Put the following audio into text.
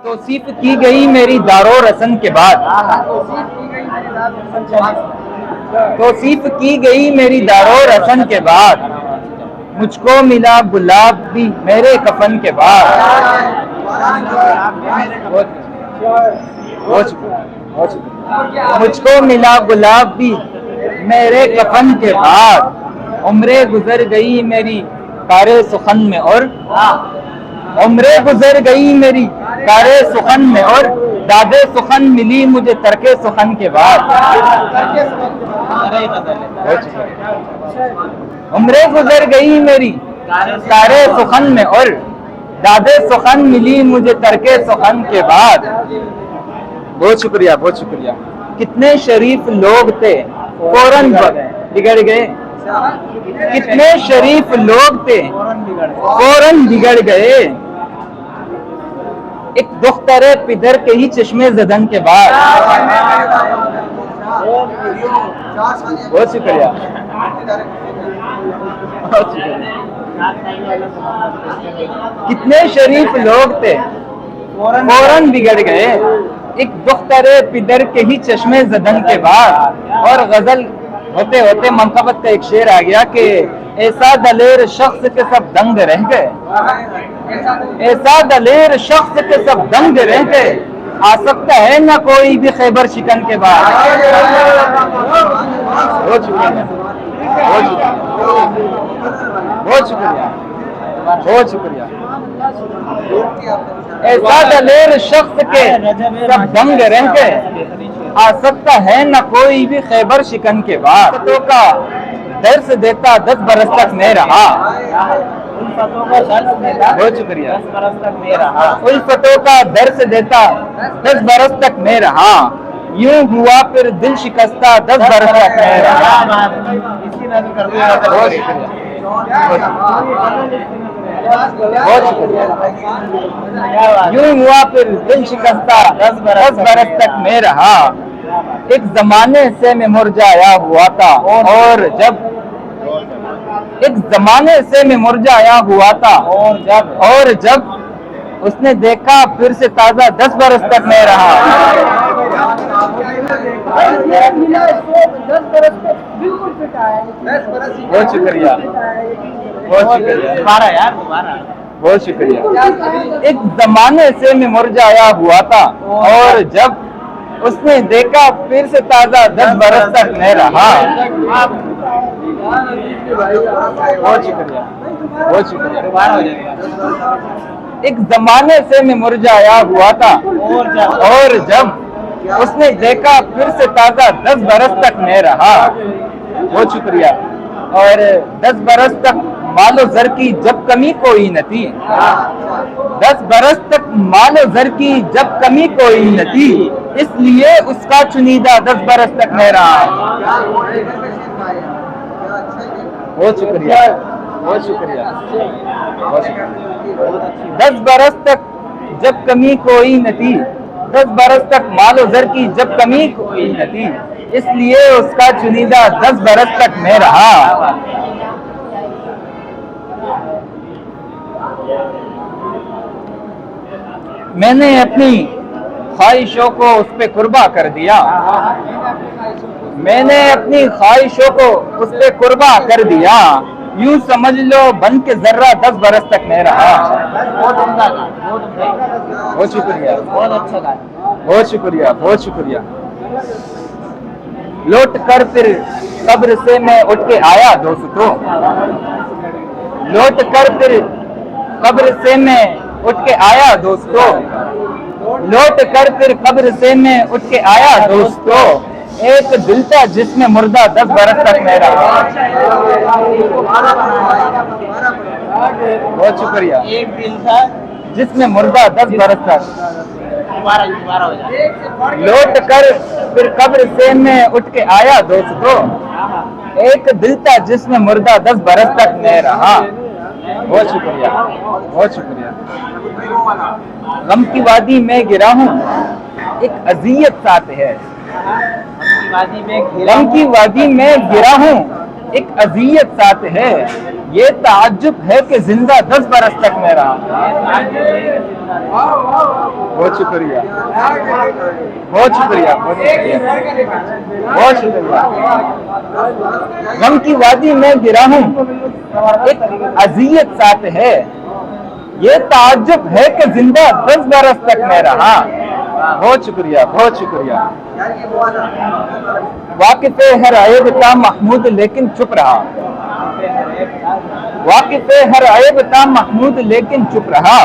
तौसीफ की गई मेरी दारो रसन के बाद, तौसीफ की गई मेरी दारो रसन के बाद, मुझको मिला गुलाब भी मेरे कफन के बाद। मुझको मिला गुलाब भी मेरे कफन के बाद, उम्रें गुजर गई मेरी कारे सुखन में और उम्रें गुजर गई मेरी कारे सुखन में और दादे सुखन मिली मुझे तरके सुखन के बाद। उम्रें गुजर गई मेरी कारे सुखन में और दादे सुखन मिली मुझे तरके सुखन के बाद। बहुत शुक्रिया, बहुत शुक्रिया। कितने शरीफ लोग थे फौरन बिगड़ गए, कितने शरीफ लोग थे फौरन बिगड़ गए, एक दुख्तरे पिदर के ही चश्मे जदन के बाद। बहुत शुक्रिया, बहुत शुक्रिया। कितने शरीफ लोग थे फौरन बिगड़ गए, एक दुख्तरे पिदर के ही चश्मे जदन के बाद। और गजल होते होते मनकबत का एक शेर आ गया कि ऐसा दलेर शख्स के सब दंग रह गए, ऐसा दलेर शख्स के सब दंग रह गए, आ सकता है ना कोई भी खैबर शिकन के बाद। बहुत शुक्रिया, बहुत शुक्रिया, बहुत शुक्रिया। ऐसा दलेर शख्स के सब दंग रह गए, आ सकता है न कोई भी खैबर शिकन के बाद। उल्फतों का दर्स देता 10 बरस तक मैं रहा। बहुत शुक्रिया। 10 बरस तक मैं रहा। उल्फतों का दर्स देता 10 बरस तक मैं रहा, यूं हुआ फिर दिल शिकस्ता 10 बरस तक मैं रहा। बहुत शुक्रिया, बहुत शुक्रिया। यूं हुआ फिर दिल शिकस्ता 10 बरस तक मैं रहा, एक जमाने से मैं मुरझाया हुआ था और जब एक जमाने से मैं मुरझाया हुआ था और जब उसने देखा फिर से ताजा 10 बरस तक मैं रहा। 10 बरस तक बिल्कुल फिट आया। बहुत शुक्रिया, बहुत शुक्रिया। दोबारा यार, दोबारा। बहुत शुक्रिया। एक जमाने से मैं मुरझाया हुआ था और जब उसने देखा फिर से ताजा 10 बरस तक मैं रहा। बहुत शुक्रिया, बहुत शुक्रिया। एक जमाने से मैं मुरझाया हुआ था और जब उसने देखा फिर से ताजा 10 बरस तक मैं रहा। बहुत शुक्रिया। और 10 बरस तक मालो जर की जब कमी कोई न थी, 10 बरस तक मालो जर की जब कमी कोई न थी, इसलिए उसका चुनीदा 10 बरस तक मैं रहा। बहुत शुक्रिया, बहुत शुक्रिया, बहुत शुक्रिया। 10 बरस तक जब कमी कोई न थी, 10 बरस तक मालो जर की जब कमी कोई न थी, इसलिए उसका चुनीदा 10 बरस तक मैं रहा। मैंने अपनी ख्वाहिशों को उस पे कुर्बा कर दिया, मैंने अपनी ख्वाहिशों को उस पे कुर्बा कर दिया, यूं समझ लो बन के जर्रा 10 बरस तक मैं रहा। बहुत शुक्रिया, बहुत अच्छा गाया, बहुत शुक्रिया, बहुत शुक्रिया। लौट कर फिर कब्र से मैं उठ के आया दोस्तों, लौट कर फिर कब्र से मैं उठ के आया दोस्तों, लौट कर फिर कब्र से मैं उठ के आया दोस्तों, एक दिल था जिसमें मुर्दा 10 बरस तक मैं रहा। बहुत शुक्रिया। एक दिल था जिसमें मुर्दा 10 बरस तक। लौट कर फिर कब्र से मैं उठ के आया दोस्तों, एक दिल था जिसमें मुर्दा 10 बरस तक मैं रहा। बहुत शुक्रिया, बहुत शुक्रिया। गम की वादी में गिरा हूँ, एक अजियत साथ है। गम की वादी में गिरा हूँ, एक अजियत साथ है। ये ताज्जुब है कि जिंदा 10 बरस तक मैं रहा। बहुत शुक्रिया, बहुत शुक्रिया, बहुत शुक्रिया, बहुत शुक्रिया। गम की वादी में गिरा हूँ, एक अजियत साथ है। ये ताज्जुब है कि जिंदा 10 बरस तक मैं रहा। बहुत शुक्रिया, बहुत शुक्रिया। वाकिफ हर आयब था महमूद लेकिन चुप रहा। वाकिफ हर आयब था महमूद लेकिन चुप रहा।